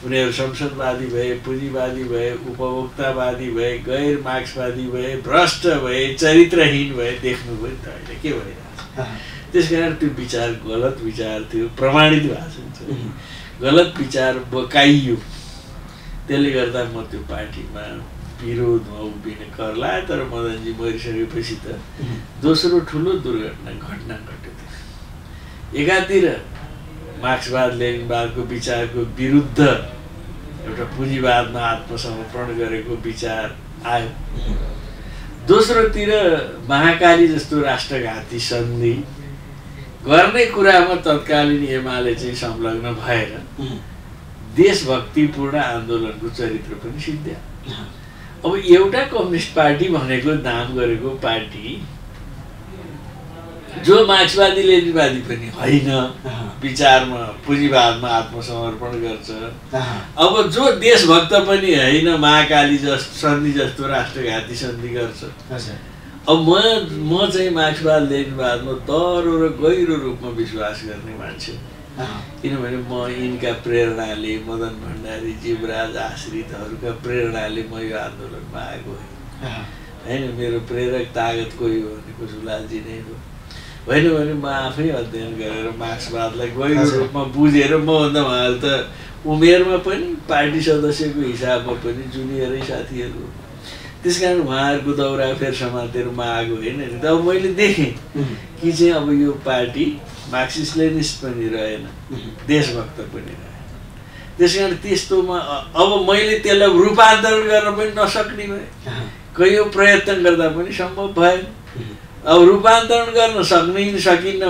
उनीहरू संसदवादी भए, पुँजीवादी भए, उपभोक्तावादी भए, गैर मार्क्सवादी भए, भ्रष्ट भए, चरित्रहीन भए। देख्नुभयो नि त अहिले के भइरहेको छ। त्यसकारण त्यो विचार गलत विचार थियो, प्रमाणित भएको छ। गलत विचार बोकाइयो, त्यसले गर्दा म त्यो पार्टीमा विरोधमा उभिने कर लाग्यो। तर मदनजी मरिसकेपछि त दोस्रो ठुलो घटना घट्यो। एकातिर मार्क्सवाद लेनिनवादको विचारको विरुद्ध एउटा पुँजीवादमा आत्मसमर्पण गरेको विचार आयो। दोस्रोतिर महाकाली जस्तो राष्ट्रघाती सन्धि गर्ने कुरामा तत्कालीन एमाले चाहिँ संलग्न भएर देशभक्तिपूर्ण आन्दोलनको चरित्र पनि सिद्ध्या। अब एउटा कम्युनिस्ट पार्टी भनेको नाम गरेको पार्टी जो मार्क्सवादी लेनिनवादी पनि होइन, विचारमा पुँजीवादमा आत्मसमर्पण गर्छ। अब जो देशभक्त पनि होइन, महाकाली सन्धि जस्तो राष्ट्रघाती सन्धि गर्छ। अब म चाहिँ मार्क्सवाद लेनिनवादमा तरो र गहिरो रूपमा विश्वास गर्ने मान्छे, किनभने म यिनका प्रेरणाले, मदन भण्डारी, जीवराज आश्रितहरूका प्रेरणाले म यो आन्दोलनमा आएको होइन। मेरो प्रेरक तागत कोही हो भने कुशुलालजी नै हो। होइन भने म आफै अध्ययन गरेर मार्क्सवादलाई गहिरो रूपमा बुझेर, मभन्दा उहाँहरू त उमेरमा पनि पार्टी सदस्यको हिसाबमा पनि जुनियरै साथीहरू, त्यसकारण उहाँहरूको दौरा फेर समातेर म आएको होइन नि त। अब मैले देखेँ कि चाहिँ अब यो पार्टी मार्क्सिस्ट लेनिस्ट पनि रहेन, देशभक्त पनि रहेन। त्यसकारण त्यस्तोमा अब मैले त्यसलाई रूपान्तरण गर्न पनि नसक्ने भएँ। कैयौँ प्रयत्न गर्दा पनि सम्भव भएन। अब रूपान्तरण गर्न सकिन्न।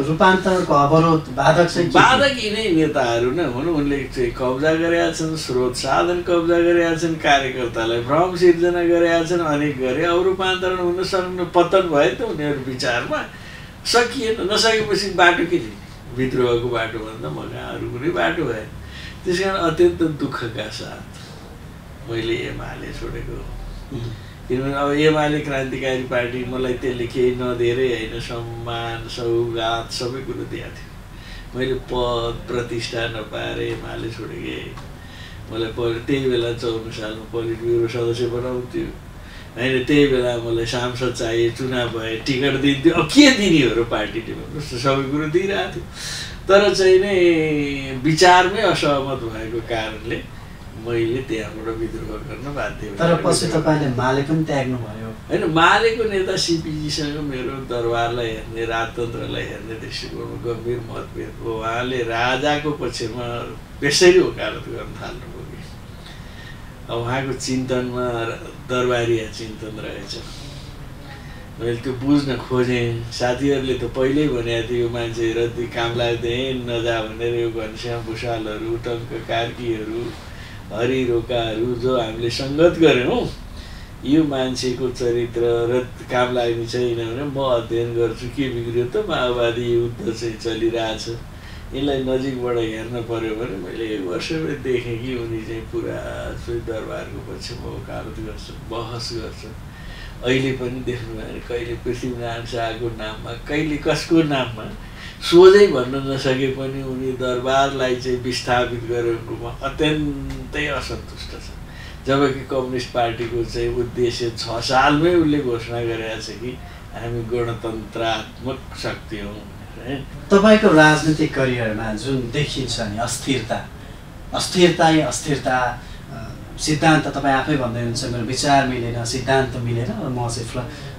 रूपान्तरणको अवरोध बाधक यिनै नेताहरू नै हुन्। उनले चाहिँ कब्जा गरेका छन्, स्रोत साधन कब्जा गरेका छन्, कार्यकर्तालाई भ्रम सिर्जना गरेका छन्, अनेक गरे। अब रूपान्तरण हुन सक्नु पतन भयो त उनीहरू विचारमा, सकिएन। नसकेपछि बाटो के थियो? विद्रोहको बाटो भन्दा मगा अरू कुनै बाटो भएन। त्यस कारण अत्यन्त दुःखका साथ मैले एमाले छोडेको। किनभने अब एमाले क्रान्तिकारी पार्टी मलाई त्यसले केही नदिएरै होइन, सम्मान सौगात सबै कुरो दिएको थियो। मैले पद प्रतिष्ठा नपाएर एमाले छोडेँ। मलाई त्यही बेला 54 सालमा पोलिट ब्युरो सदस्य बनाउँथ्यो होइन। त्यही बेला मलाई सांसद चाहिए, चुनाव भए, टिकट दिन्थ्यो। अब के दिने हो र पार्टीले भन्नुहोस् त, सबै कुरो दिइरहेको थियो। तर चाहिँ नै विचारमै असहमत भएको कारणले मैले त्यहाँबाट विद्रोह गर्न बाध्य भएँ। तर पछि तपाईँले माले पनि त्याग्नु भयो होइन। मालेको नेता सिपिजीसँग मेरो दरबारलाई हेर्ने, राजतन्त्रलाई हेर्ने दृष्टिकोणमा गम्भीर मतभेद हो। उहाँले राजाको पक्षमा बेसरी वकालत गर्न थाल्नुभयो कि अब उहाँको चिन्तनमा दरबारिया चिन्तन रहेछ। मैले त्यो बुझ्न खोजेँ। साथीहरूले त पहिल्यै भनेको थियो यो मान्छे रद्दी काम लाग्दैन नजा भनेर। यो घनश्याम भुषालहरू, टङ्क कार्कीहरू, हरि रोकाहरू जो हामीले सङ्गत गऱ्यौँ, यो मान्छेको चरित्र र काम लाग्ने छैन भने म अध्ययन गर्छु। के बिग्रियो त? माओवादी युद्ध चाहिँ चलिरहेछ, यसलाई नजिकबाट हेर्न पर्यो भने मैले 1 वर्षमै देखेँ कि उनी चाहिँ पुरा दरबारको पक्षमा वकालत गर्छ, बहस गर्छ। अहिले पनि देख्नुभयो भने कहिले पृथ्वीनारायण शाहको नाममा, कहिले कसको नाममा सोझै भन्न नसके पनि उनी दरबारलाई चाहिँ विस्थापित गरेकोमा अत्यन्तै असन्तुष्ट छ। जबकि कम्युनिस्ट पार्टीको चाहिँ उद्देश्य 6 सालमै उसले घोषणा गरेका छ कि हामी गणतन्त्रात्मक शक्ति हौँ। तपाईँको राजनीतिक करियरमा जुन देखिन्छ नि अस्थिरता सिद्धान्त, तपाईँ आफै भन्दै हुनुहुन्छ मेरो विचार मिलेन, सिद्धान्त मिलेन, म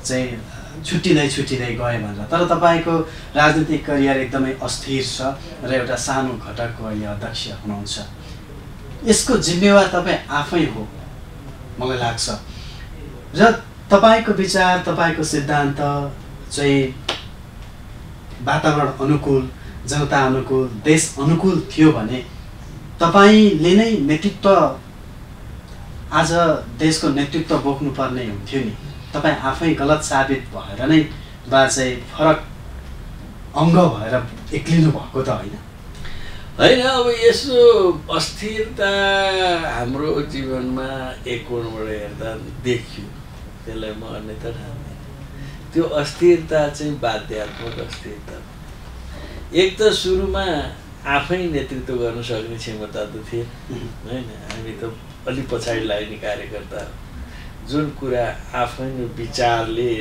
चाहिँ छुट्टिँदै गएँ भनेर। तर तपाईँको राजनीतिक करियर एकदमै अस्थिर छ र एउटा सानो घटकको अहिले अध्यक्ष हुनुहुन्छ। यसको जिम्मेवार तपाईँ आफै हो मलाई लाग्छ। र तपाईँको विचार, तपाईँको सिद्धान्त चाहिँ वातावरण अनुकूल, जनता अनुकूल, देश अनुकूल थियो भने तपाईँले नै नेतृत्व, आज देशको नेतृत्व बोक्नुपर्ने हुन्थ्यो नि। तपाईँ आफै गलत साबित भएर नै वा चाहिँ फरक अङ्ग भएर एक्लिनु भएको त होइन। होइन। अब यसो अस्थिरता हाम्रो जीवनमा एक कोणबाट हेर्दा देखियो, त्यसलाई म अन्यथा ठान्दिनँ। त्यो अस्थिरता चाहिँ बाध्यात्मक अस्थिरता। एक त सुरुमा आफै नेतृत्व गर्न सक्ने क्षमता त थिएन होइन, हामी त अलिक पछाडि लाग्ने कार्यकर्ता हो। जुन कुरा आफै विचारले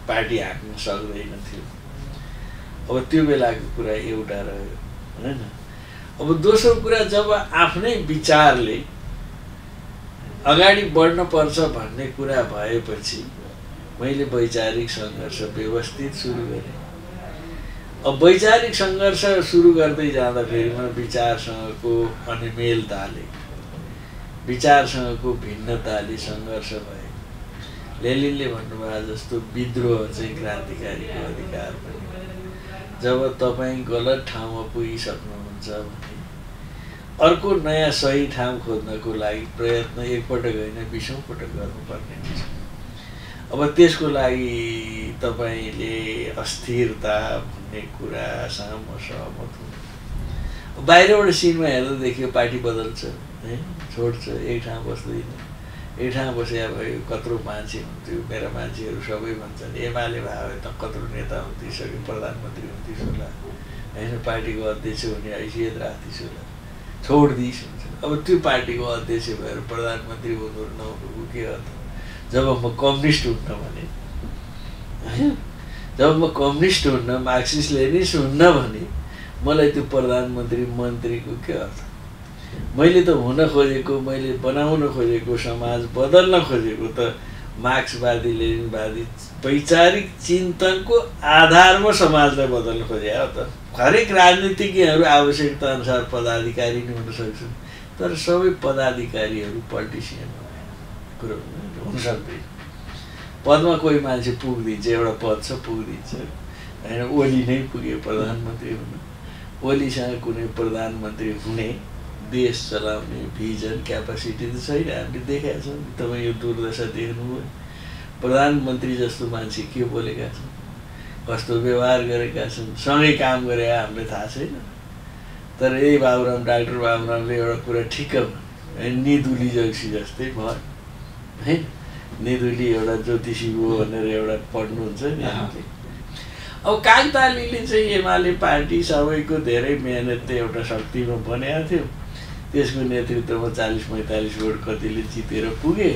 पार्टी हाँक्न सक्दैन थियो, अब त्यो बेलाको कुरा एउटा रह्यो होइन। अब दोस्रो कुरा, जब आफ्नै विचारले अगाडि बढ्न पर्छ भन्ने कुरा भएपछि मैले वैचारिक सङ्घर्ष व्यवस्थित सुरु गरेँ। अब वैचारिक सङ्घर्ष सुरु गर्दै जाँदाखेरिमा विचारसँगको अनिमेलताले, विचारसँगको भिन्नताले सङ्घर्ष भए। लेनिनले भन्नुभयो जस्तो विद्रोह चाहिँ क्रान्तिकारीको अधिकार पनि। जब तपाईँ गलत ठाउँमा पुगिसक्नुहुन्छ भने अर्को नयाँ सही ठाउँ खोज्नको लागि प्रयत्न एकपटक होइन 20औं पटक गर्नुपर्ने हुन्छ। अब त्यसको लागि तपाईँले अस्थिरता भन्ने कुरासँग म सहमत हुँ। बाहिरबाट सिनमा हेर्दा देखियो पार्टी बदल्छ है, छोड्छ, एक ठाउँ बस्दैन। एक ठाउँ बसिया भयो कत्रो मान्छे हुन्थ्यो, मेरा मान्छेहरू सबै भन्छन् एमाले भयो त कत्रो नेता हुन्थिसक्यो, प्रधानमन्त्री हुन्थिस् होला होइन, पार्टीको अध्यक्ष हुने हैसियत राख्थिस् होला, छोडिदिइस् हुन्छ। अब त्यो पार्टीको अध्यक्ष भएर प्रधानमन्त्री हुनु नहुनुको के अर्थ? जब म कम्युनिस्ट हुन्न भने होइन, जब म कम्युनिस्ट हुन्न, मार्क्सिस्ट लेनिस्ट हुन्न भने मलाई त्यो प्रधानमन्त्री मन्त्रीको के अर्थ? मैले त हुन खोजेको, मैले बनाउन खोजेको समाज बदल्न खोजेको त मार्क्सवादी लेनिनवादी वैचारिक चिन्तनको आधारमा समाजलाई बदल्न खोजे हो त। हरेक राजनीतिज्ञहरू आवश्यकता अनुसार पदाधिकारी नै हुन सक्छन्, तर सबै पदाधिकारीहरू पोलिटिसियन कुरो हुन सक्दैन। पदमा कोही मान्छे पुगिदिन्छ, एउटा पद छ पुगिदिन्छ होइन। ओली नै पुग्यो प्रधानमन्त्री हुन, ओलीसँग कुनै प्रधानमन्त्री हुने देश चलाउने भिजन क्यापासिटी त छैन, हामीले देखेका छौँ। तपाईँ यो दुर्दशा देख्नुभयो, प्रधानमन्त्री जस्तो मान्छे के बोलेका छन्, कस्तो व्यवहार गरेका छन्, सँगै काम गरे हामीलाई थाहा छैन। तर यही बाबुराम, डाक्टर बाबुरामले एउटा कुरा ठिक्क भन्यो, निधुली जोशी जस्तै भयो होइन। निधुली एउटा ज्योतिषी हो भनेर एउटा पढ्नुहुन्छ नि हामीले। अब कागतालीले चाहिँ एमाले पार्टी सबैको धेरै मेहनतले एउटा शक्तिमा बनाएको थियो, त्यसको नेतृत्वमा 40-45 भोट कतिले जितेर पुगे।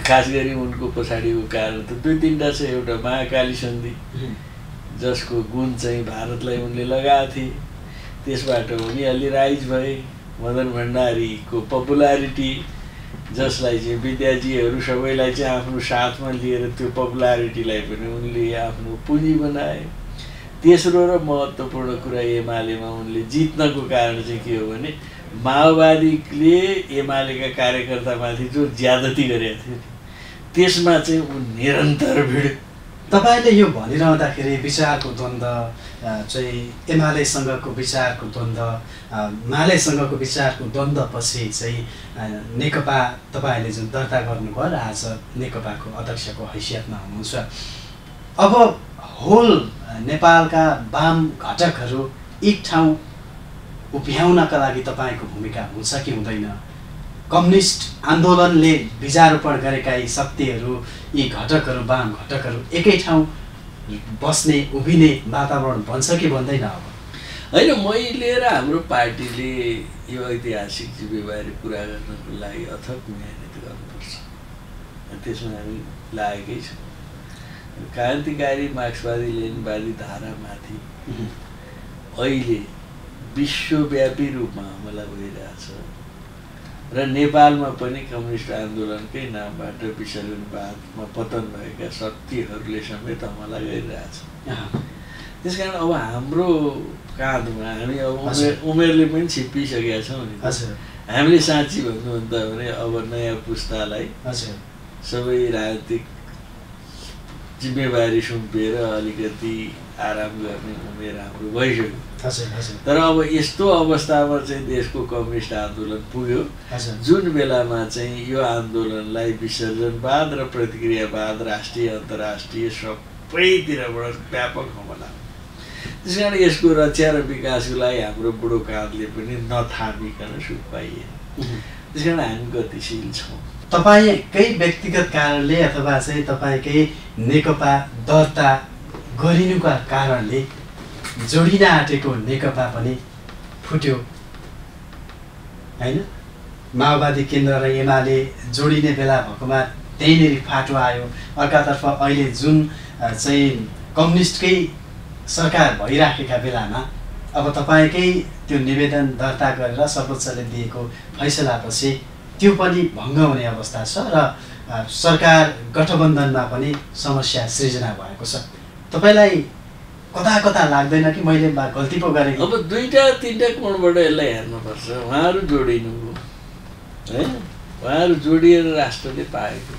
खास गरी उनको पछाडिको कारण त 2-3टा छ। एउटा महाकाली सन्धि, जसको गुण चाहिँ भारतलाई उनले लगाएको थिए, त्यसबाट उनी अलि राइज भए। मदन भण्डारीको पपुलारिटी, जसलाई चाहिँ विद्यार्थीहरू सबैलाई चाहिँ आफ्नो साथमा लिएर त्यो पपुलारिटीलाई पनि उनले आफ्नो पुँजी बनाए। तेस्रो र महत्त्वपूर्ण कुरा एमालेमा उनले जित्नको कारण चाहिँ के हो भने माओवादीले एमालेका कार्यकर्तामाथि जो ज्यादती गरेका थिए त्यसमा चाहिँ ऊ निरन्तर भिड। तपाईँले यो भनिरहँदाखेरि विचारको द्वन्द्व चाहिँ एमालेसँगको विचारको द्वन्द्व, मालेसँगको विचारको द्वन्द्वपछि चाहिँ नेकपा तपाईँले जुन दर्ता गर्नुभयो र आज नेकपाको अध्यक्षको हैसियतमा हुनुहुन्छ, अब होल नेपालका वाम घटकहरू एक ठाउँ उभ्याउनका लागि तपाईँको भूमिका हुन्छ कि हुँदैन? कम्युनिस्ट आन्दोलनले बीजारोपण गरेका यी शक्तिहरू, यी घटकहरू, वाम घटकहरू एकै ठाउँ बस्ने उभिने वातावरण बन्छ कि बन्दैन? अब होइन, मैले र हाम्रो पार्टीले यो ऐतिहासिक जिम्मेवारी पुरा गर्नको लागि अथक मेहनत गर्नुपर्छ, त्यसमा हामी लागेकै छौँ। क्रान्तिकारी मार्क्सवादी लेनिनवादी धारामाथि अहिले विश्वव्यापी रूपमा हमला भइरहेछ र नेपालमा पनि कम्युनिस्ट आन्दोलनकै नामबाट विसर्जनवादमा पतन भएका शक्तिहरूले समेत हमला गरिरहेछ। त्यस कारण अब हाम्रो काँधमा हामी अब उमेरले पनि छिप्पिसकेका छौँ नि। हामीले साँच्ची भन्नुभन्दा भने अब नयाँ पुस्तालाई सबै राजनीतिक जिम्मेवारी सुम्पिएर अलिकति आराम गर्ने उमेर हाम्रो भइसक्यो। तर अब यस्तो अवस्थामा चाहिँ देशको कम्युनिस्ट आन्दोलन पुग्यो जुन बेलामा चाहिँ यो आन्दोलनलाई विसर्जनवाद र प्रतिक्रियावाद राष्ट्रिय अन्तर्राष्ट्रिय सबैतिरबाट व्यापक हमला। त्यस कारण यसको रक्षा र विकासको लागि हाम्रो बुढोकालले पनि नथामिकन सुख पाइएन। त्यस कारण हामी गतिशील छौँ। तपाईँकै व्यक्तिगत कारणले अथवा चाहिँ तपाईँकै नेकपा दर्ता गरिनुका कारणले जोडिन आँटेको नेकपा पनि फुट्यो होइन? माओवादी केन्द्र र एमाले जोडिने बेला भएकोमा त्यहीँनिर फाटो आयो। अर्कातर्फ अहिले जुन चाहिँ कम्युनिस्टकै सरकार भइराखेका बेलामा अब तपाईँकै त्यो निवेदन दर्ता गरेर सर्वोच्चले दिएको फैसलापछि त्यो पनि भङ्ग हुने अवस्था छ र सरकार गठबन्धनमा पनि समस्या सृजना भएको छ। तपाईँलाई कता कता लाग्दैन कि मैले गल्ती पो गरेँ? अब 2-3टा कोणबाट यसलाई हेर्नुपर्छ। उहाँहरू जोडिनु है, उहाँहरू जोडिएर राष्ट्रले पाएको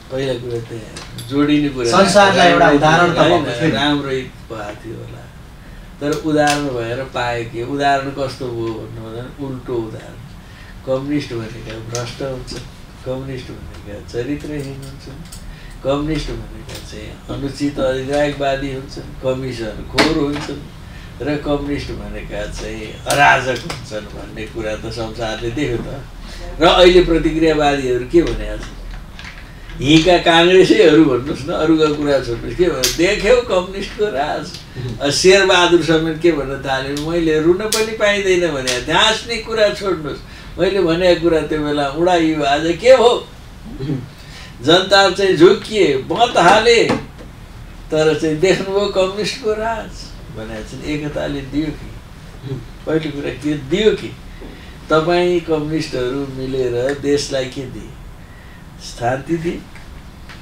पहिला कुरा त्यही जोडिने कुरा संसारलाई एउटा उदाहरण त भएको थियो, राम्रै भएको थियो होला। तर उदाहरण भएर पाए के? उदाहरण कस्तो भयो भन्नु भने उल्टो उदाहरण। कम्युनिस्ट भनेका भ्रष्ट हुन्छन्, कम्युनिस्ट भनेका चरित्रहीन हुन्छन्, कम्युनिस्ट भनेका चाहिँ अनुचित अधिरागवादी हुन्छन्, कमिसनखोर हुन्छन् र कम्युनिस्ट भनेका चाहिँ अराजक हुन्छन् भन्ने कुरा त संसारले देख्यो त। र अहिले प्रतिक्रियावादीहरू के भनेको छ? यहीँका काङ्ग्रेसैहरू भन्नुहोस् न, अरूका कुरा छोड्नुहोस्, के भन्नु देख्यौ कम्युनिस्टको राज। शेरबहादुर समेत के भन्न थाल्यो? मैले रुन पनि पाइँदैन भने हाँस्ने कुरा छोड्नुहोस्, मैले भनेको कुरा त्यो बेला उडाइयो, आज के हो? जनता चाहिँ झुकिए, मत हाले, तर चाहिँ देख्नुभयो कम्युनिस्टको राज भनेको चाहिँ एकताले दियो कि? पहिलो कुरा के दियो कि? तपाईँ कम्युनिस्टहरू मिलेर देशलाई के दिए? शान्ति दिए,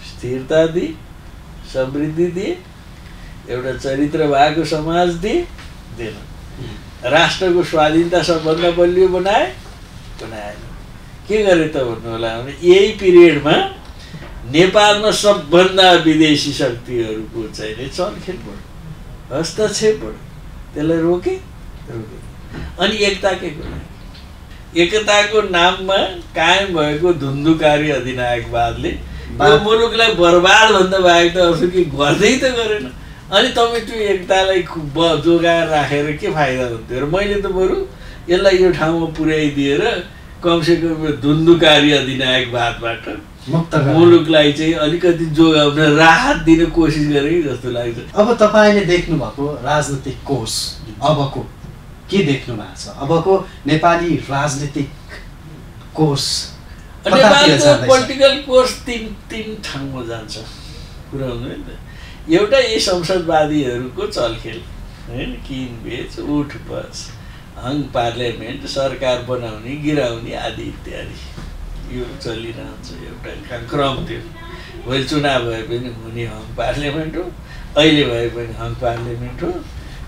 स्थिरता दिए, समृद्धि दिए, एउटा चरित्र भएको समाज दिए, दिएन। राष्ट्रको स्वाधीनता सबभन्दा बलियो बनाए, बनाएन। के गरे त भन्नु होला भने यही पिरियडमा नेपालमा सबभन्दा विदेशी शक्तिहरूको चाहिँ चलखेल बढ्यो, हस्तक्षेप बढ्यो, त्यसलाई रोके। अनि एकताकै कुरा, एकताको नाममा कायम भएको धुन्धुकारी अधिनायकवादले यो मुलुकलाई बर्बाद भन्दा बाहेक त अरू के गर्दै त गरेन। अनि तपाईँ त्यो एकतालाई जोगाएर राखेर के फाइदा हुन्थ्यो? र मैले त बरु यसलाई यो ठाउँमा पुर्याइदिएर कमसेकम धुन्धुकारी अधिनायकवादबाट मुलुकलाई चाहिँ अलिकति जोगाउन, राहत दिन कोसिस गरेँ जस्तो लाग्छ। अब तपाईँले देख्नुभएको राजनीतिक कोर्स अबको के देख्नु भएको छ? अबको नेपाली राजनीतिक कोर्स, नेपालको पोलिटिकल कोर्स तीन ठाउँमा जान्छ कुरा हुँदैन त। एउटा यही संसदवादीहरूको चलखेल होइन, किनबेच, उठ बस, हङ पार्लियामेन्ट, सरकार बनाउने गिराउने आदि इत्यादि, यो चलिरहन्छ। एउटा क्रम थियो। भोलि चुनाव भए पनि हुने हङ पार्लियामेन्ट हो, अहिले भए पनि हङ पार्लियामेन्ट हो।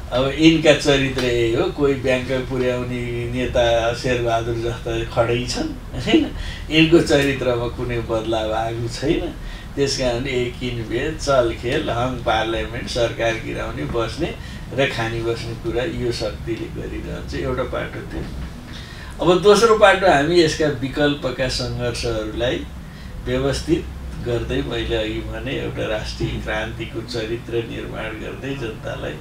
अब यिनका चरित्र यही हो। कोही ब्याङ्क पुर्याउने नेता शेरबहादुर जस्ता खडै छन् होइन, यिनको चरित्रमा कुनै बदलाव आएको छैन। त्यस कारणले एक किनबेच, चलखेल, हङ पार्लियामेन्ट, सरकार गिराउने, बस्ने र खानी बस्ने कुरा यो शक्तिले गरिरहन्छ। एउटा पाटो थियो। अब दोस्रो पाटो हामी यसका विकल्पका सङ्घर्षहरूलाई व्यवस्थित गर्दै, मैले अघि भने एउटा राष्ट्रिय क्रान्तिको चरित्र निर्माण गर्दै जनतालाई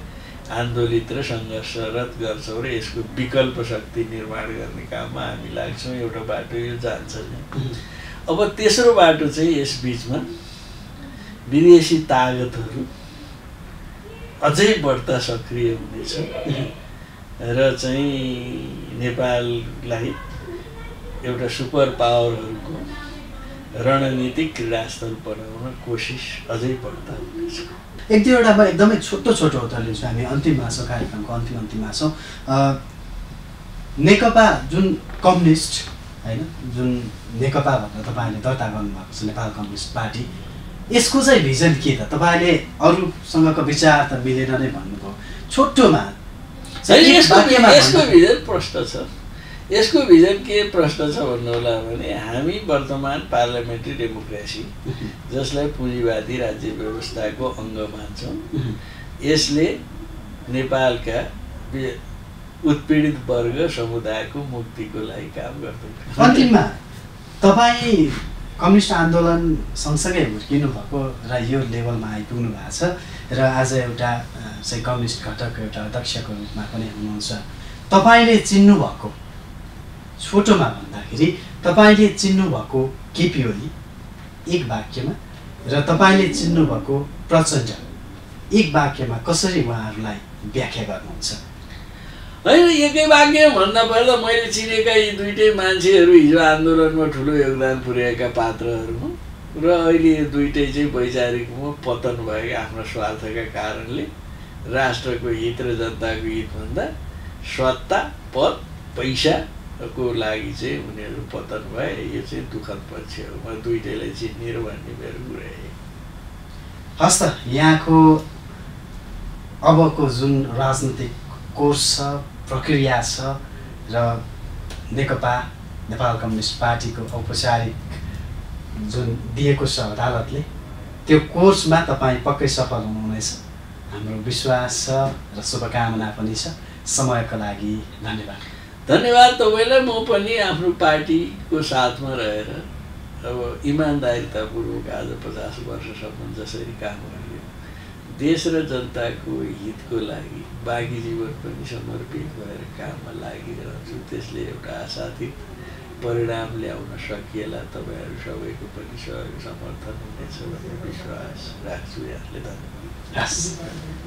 आन्दोलित र सङ्घर्षरत गर्छौँ र यसको विकल्प शक्ति निर्माण गर्ने काममा हामी लाग्छौँ। एउटा बाटो यो जान्छ। अब तेस्रो बाटो चाहिँ यस बिचमा विदेशी तागतहरू अझै बढ्ता सक्रिय हुनेछ र चाहिँ नेपाललाई एउटा सुपर पावरहरूको रणनीतिक क्रीडास्थल बनाउन कोसिस अझै बढ्ता हुनेछ। एक दुईवटा म एकदमै छोटो उत्तर लिन्छु। हामी अन्तिममा छौँ, कार्यक्रमको अन्तिममा छौँ। नेकपा जुन कम्युनिस्ट होइन, जुन नेकपा भनेर तपाईँले दर्ता गर्नुभएको छ, नेपाल कम्युनिस्ट पार्टी, यसको चाहिँ भिजन के त? तपाईँले अरूसँगको विचार त मिलेन नै भन्नुभयो। छोटोमा यसको भिजन प्रष्ट छ। यसको भिजन के प्रश्न छ भन्नु होला भने हामी वर्तमान पार्लियामेन्ट्री डेमोक्रेसी जसलाई पुँजीवादी राज्य व्यवस्थाको अङ्ग मान्छौँ, यसले नेपालका उत्पीडित वर्ग समुदायको मुक्तिको लागि काम गर्दै। अन्तिममा तपाईँ कम्युनिस्ट आन्दोलन सँगसँगै हुर्किनु भएको र यो लेभलमा आइपुग्नु भएको छ र आज एउटा चाहिँ कम्युनिस्ट घटकको एउटा अध्यक्षको रूपमा पनि हुनुहुन्छ। तपाईँले चिन्नुभएको छोटोमा भन्दाखेरि तपाईँले चिन्नुभएको केपी ओली एक वाक्यमा र तपाईँले चिन्नुभएको प्रचण्ड एक वाक्यमा कसरी उहाँहरूलाई व्याख्या गर्नुहुन्छ? होइन, एकै वाक्य भन्दा पर्दा मैले चिनेका यी दुईटै मान्छेहरू हिजो आन्दोलनमा ठुलो योगदान पुर्याएका पात्रहरू हुन् र अहिले यो दुईटै चाहिँ वैचारिकमा पतन भएको आफ्नो स्वार्थका कारणले राष्ट्रको हित र जनताको हितभन्दा सत्ता पद पैसाको लागि चाहिँ उनीहरू पतन भए। यो चाहिँ दुःखद पक्ष हो। म दुईटैलाई चिन्ने र भन्ने मेरो कुरा हो। हस् त, यहाँको अबको जुन राजनीतिक कोर्स छ, प्रक्रिया छ र नेकपा नेपाल कम्युनिस्ट पार्टीको औपचारिक जुन दिएको छ अदालतले, त्यो कोर्समा तपाईँ पक्कै सफल हुनुहुनेछ हाम्रो विश्वास छ र शुभकामना पनि छ। समयको लागि धन्यवाद। धन्यवाद तपाईँलाई। म पनि आफ्नो पार्टीको साथमा रहेर अब इमान्दारितापूर्वक आज 50 वर्षसम्म जसरी काम गरियो, देश र जनताको हितको लागि बाँकी जीवन पनि समर्पित भएर काममा लागिरहन्छु। त्यसले एउटा आशातीत परिणाम ल्याउन सकिएला। तपाईँहरू सबैको पनि सहयोग समर्थन हुनेछ भन्ने विश्वास राख्छु। यहाँले धन्यवाद।